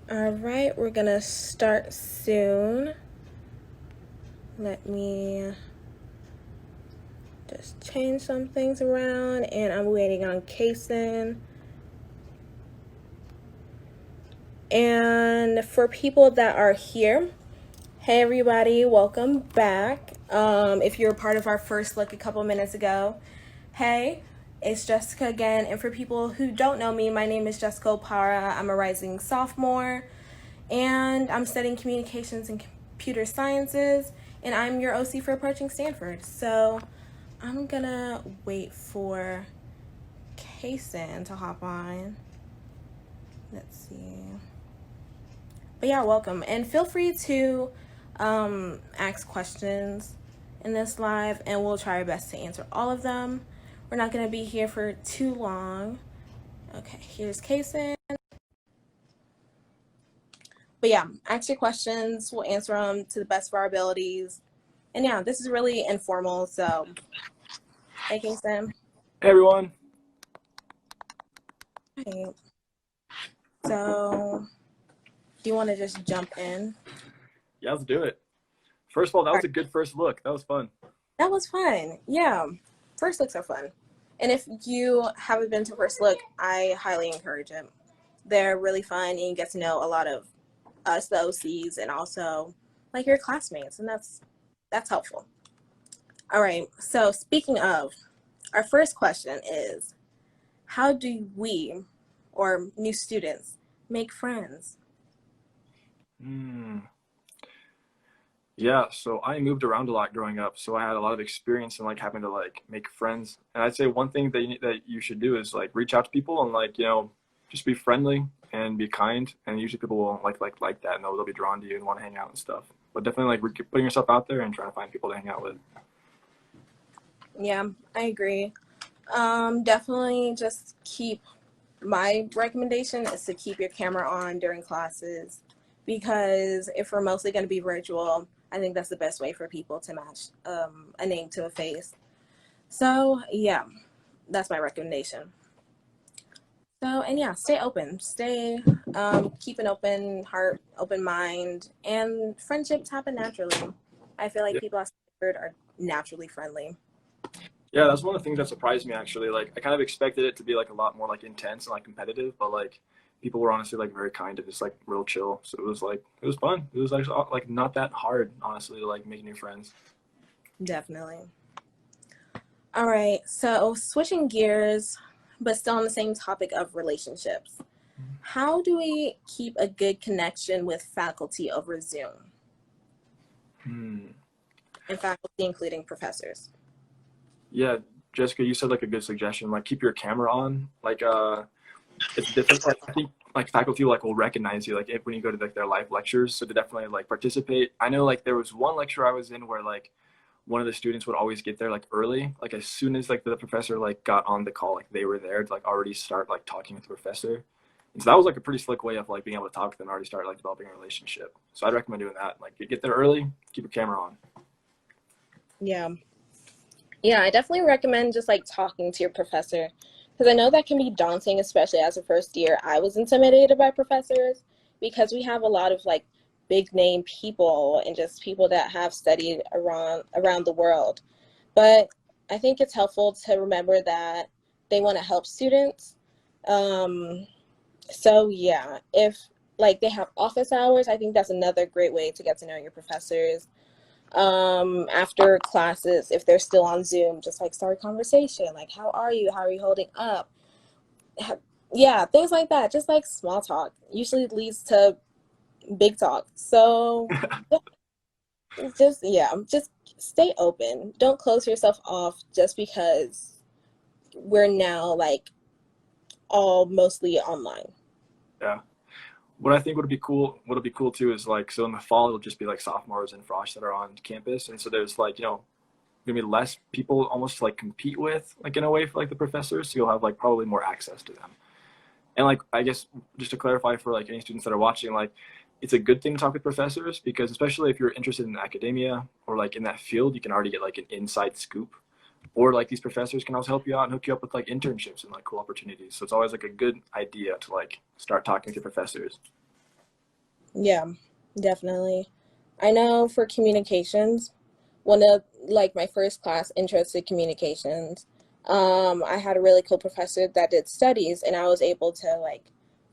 All right, we're gonna start soon. Let me just change some things around, and I'm waiting on Kasen. And for people that are here, hey everybody, welcome back. If you're a part of our first look a couple minutes ago, hey, it's Jessica again. And for people who don't know me, my name is Jessica Opara. I'm a rising sophomore, and I'm studying communications and computer sciences, and I'm your OC for approaching Stanford. So I'm gonna wait for Kasen to hop on. Let's see. But yeah, welcome. And feel free to ask questions in this live, and we'll try our best to answer all of them. We're not gonna be here for too long. Okay, here's Kasen. But yeah, ask your questions. We'll answer them to the best of our abilities. And yeah, this is really informal. So, hey, Kasen. Hey everyone. Right. So, do you want to just jump in? Yeah, let's do it. First of all, that was a good first look. That was fun. That was fun. Yeah, first looks are fun. And if you haven't been to First Look, I highly encourage it. They're really fun, and you get to know a lot of us, the OCs, and also like your classmates, and that's helpful. All right. So speaking of, our first question is, how do we, or new students, make friends? Yeah, so I moved around a lot growing up, so I had a lot of experience in like having to like make friends. And I'd say one thing that you should do is like reach out to people and like just be friendly and be kind. And usually people will like that, and they'll be drawn to you and want to hang out and stuff. But definitely like putting yourself out there and trying to find people to hang out with. Yeah, I agree. Definitely just my recommendation is to keep your camera on during classes, because if we're mostly going to be virtual, I think that's the best way for people to match a name to a face. So yeah, that's my recommendation. So, and yeah, stay open, keep an open heart, open mind, and friendships happen naturally. I feel like Yeah. people at Stanford are naturally friendly. Yeah, that's one of the things that surprised me actually. Like I kind of expected it to be like a lot more like intense and like competitive, but like people were honestly like very kind and just like real chill. So it was fun. It was actually like not that hard honestly to like make new friends. Definitely. All right, so switching gears, but still on the same topic of relationships. How do we keep a good connection with faculty over Zoom? Hmm. And faculty, including professors. Yeah, Jessica, you said like a good suggestion. Like keep your camera on. It's different. Like, I think like faculty like will recognize you like if when you go to like their live lectures. So to definitely like participate. I know like there was one lecture I was in where like one of the students would always get there like early. Like as soon as like the professor like got on the call, like they were there to like already start like talking with the professor. And so that was like a pretty slick way of like being able to talk to them and already start like developing a relationship. So I'd recommend doing that. Like get there early, keep your camera on. Yeah. Yeah, I definitely recommend just like talking to your professor, because I know that can be daunting, especially as a first year. I was intimidated by professors because we have a lot of like big name people and just people that have studied around the world. But I think it's helpful to remember that they want to help students. Um, so yeah, if like they have office hours, I think that's another great way to get to know your professors. After classes, if they're still on Zoom, just like start a conversation, like how are you holding up? Yeah, things like that, just like small talk usually leads to big talk. So just stay open, don't close yourself off just because we're now like all mostly online. Yeah. What I think would be cool too is like, so in the fall, it'll just be like sophomores and frosh that are on campus. And so there's like, gonna be less people almost to like compete with, like in a way for like the professors. So you'll have like probably more access to them. And like, I guess just to clarify for like any students that are watching, like it's a good thing to talk with professors because especially if you're interested in academia or like in that field, you can already get like an inside scoop. Or like these professors can also help you out and hook you up with like internships and like cool opportunities. So it's always like a good idea to like start talking to professors. Yeah, definitely. I know for communications, one of like my first class interested communications. I had a really cool professor that did studies, and I was able to like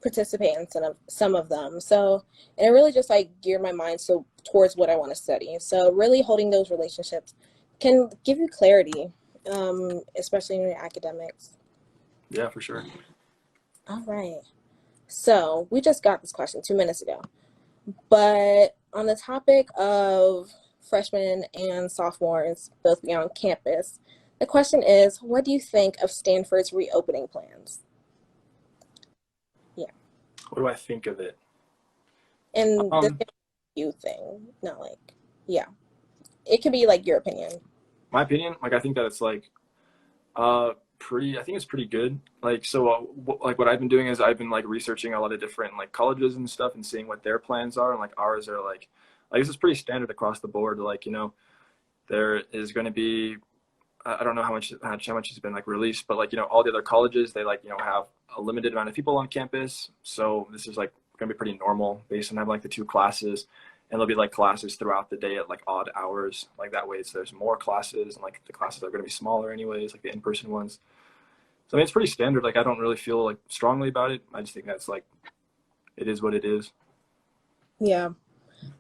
participate in some of them. So, and it really just like geared my mind so towards what I want to study. So, really holding those relationships can give you clarity, especially in your academics. Yeah, for sure. All right. So we just got this question 2 minutes ago. But on the topic of freshmen and sophomores both being on campus, the question is, what do you think of Stanford's reopening plans? Yeah. What do I think of it? And this Um, is a you thing, not like, yeah. It could be like your opinion. my opinion, like I think that it's like pretty. I think it's pretty good. Like so, like what I've been doing is I've been like researching a lot of different like colleges and stuff and seeing what their plans are, and like ours are like this is pretty standard across the board. Like there is going to be I don't know how much has been like released, but like all the other colleges they like have a limited amount of people on campus, so this is like going to be pretty normal based on having like the two classes, and there'll be like classes throughout the day at like odd hours, like that way. So there's more classes, and like the classes are going to be smaller anyways, like the in-person ones. So I mean, it's pretty standard. Like I don't really feel like strongly about it. I just think that's like it is what it is. Yeah.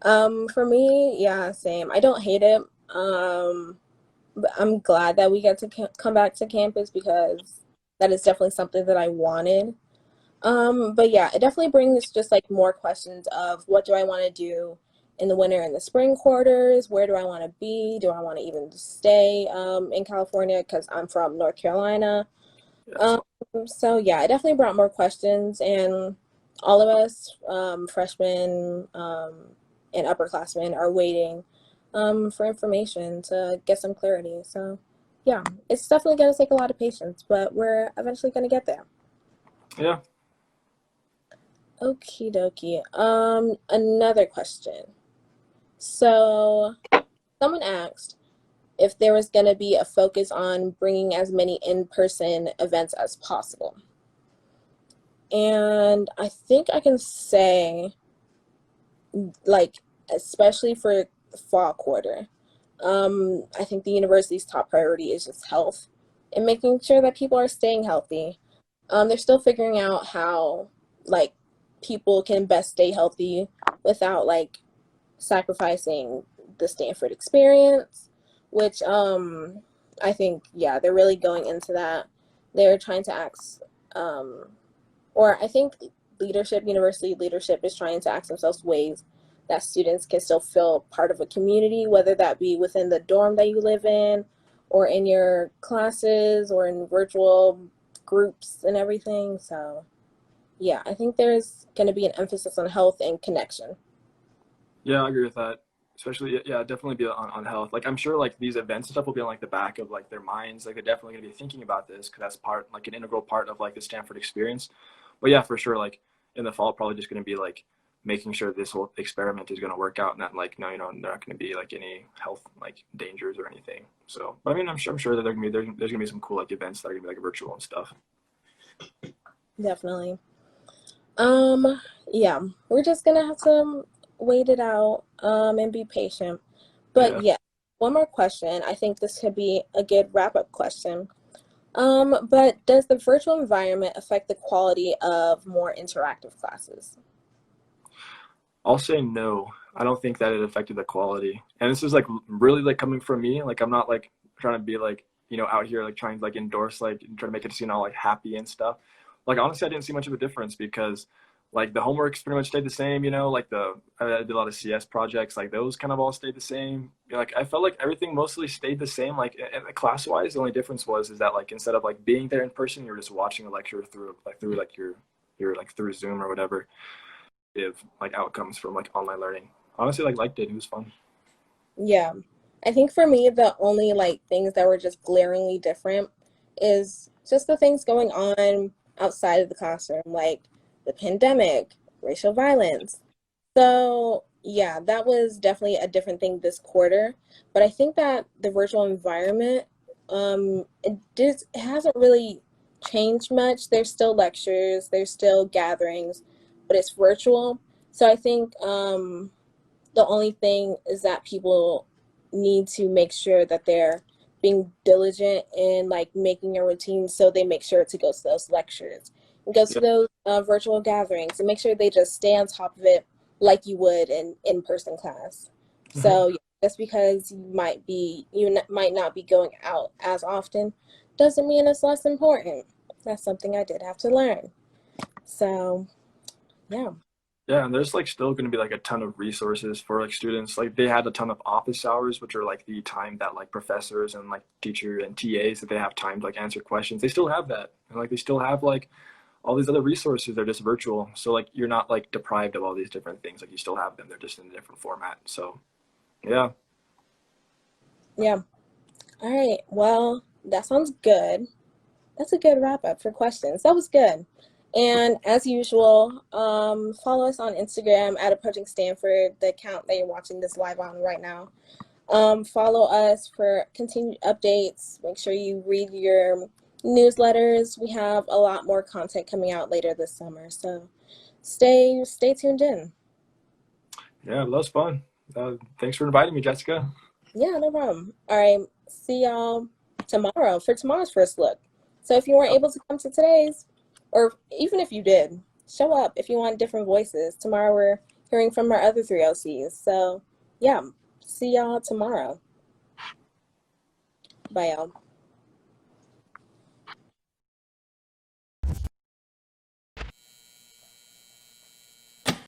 For me, yeah, same. I don't hate it. But I'm glad that we get to come back to campus because that is definitely something that I wanted. But yeah, it definitely brings just like more questions of what do I want to do in the winter and the spring quarters? Where do I want to be? Do I want to even stay in California because I'm from North Carolina? Yes. Um, so yeah, it definitely brought more questions, and all of us freshmen and upperclassmen are waiting for information to get some clarity. So yeah, it's definitely going to take a lot of patience, but we're eventually going to get there. Yeah. Okie dokie. Another question. So, someone asked if there was going to be a focus on bringing as many in-person events as possible. And I think I can say, like, especially for the fall quarter, I think the university's top priority is just health and making sure that people are staying healthy. They're still figuring out how, like, people can best stay healthy without, like, sacrificing the Stanford experience, which I think, yeah, they're really going into that. They're trying to ask, um, or I think university leadership is trying to ask themselves ways that students can still feel part of a community, whether that be within the dorm that you live in, or in your classes, or in virtual groups and everything. So, yeah, I think there's going to be an emphasis on health and connection. Yeah, I agree with that. Especially, yeah, definitely be on health. Like, I'm sure like these events and stuff will be on like the back of like their minds. Like, they're definitely gonna be thinking about this because that's part like an integral part of like the Stanford experience. But yeah, for sure, like in the fall, probably just gonna be like making sure this whole experiment is gonna work out and that like no, they're not gonna be like any health like dangers or anything. So, but I mean, I'm sure that there's gonna be some cool like events that are gonna be like virtual and stuff. Definitely. Um, yeah, we're just gonna have to wait it out, and be patient. But Yeah. yeah, one more question. I think this could be a good wrap-up question. But does the virtual environment affect the quality of more interactive classes? I'll say no. I don't think that it affected the quality. And this is like really like coming from me. Like I'm not like trying to be like, out here like trying to like endorse like and try to make it seem all like happy and stuff. Like honestly I didn't see much of a difference because like the homework's pretty much stayed the same, like I did a lot of CS projects, like those kind of all stayed the same. Like I felt like everything mostly stayed the same. Like class wise, the only difference was is that like instead of like being there in person, you're just watching a lecture through like your like through Zoom or whatever like outcomes from like online learning. Honestly, like liked it. It was fun. Yeah, I think for me, the only like things that were just glaringly different is just the things going on outside of the classroom, like the pandemic, racial violence. So, yeah, that was definitely a different thing this quarter. But I think that the virtual environment, it hasn't really changed much. There's still lectures, there's still gatherings, but it's virtual. So I think the only thing is that people need to make sure that they're being diligent in like making a routine, so they make sure to go to those lectures and go to Yeah. those virtual gatherings and make sure they just stay on top of it like you would in in-person class. Hmm. So just because might not be going out as often doesn't mean it's less important. That's something I did have to learn. So yeah. Yeah, and there's like still going to be like a ton of resources for like students. Like they had a ton of office hours, which are like the time that like professors and like teacher and TAs that they have time to like answer questions. They still have that, and like they still have like all these other resources. They're just virtual, so like you're not like deprived of all these different things. Like you still have them. They're just in a different format. So yeah, Yeah. All right. Well, that sounds good. That's a good wrap up for questions. That was good. And as usual, follow us on Instagram at Approaching Stanford, the account that you're watching this live on right now. Follow us for continued updates. Make sure you read your newsletters. We have a lot more content coming out later this summer, so stay tuned in. yeah, that was fun. Thanks for inviting me, Jessica. Yeah, no problem. All right, see y'all tomorrow for tomorrow's first look. So if you weren't able to come to today's, or even if you did, show up if you want different voices. Tomorrow we're hearing from our other three OCs. So yeah, see y'all tomorrow. Bye, y'all.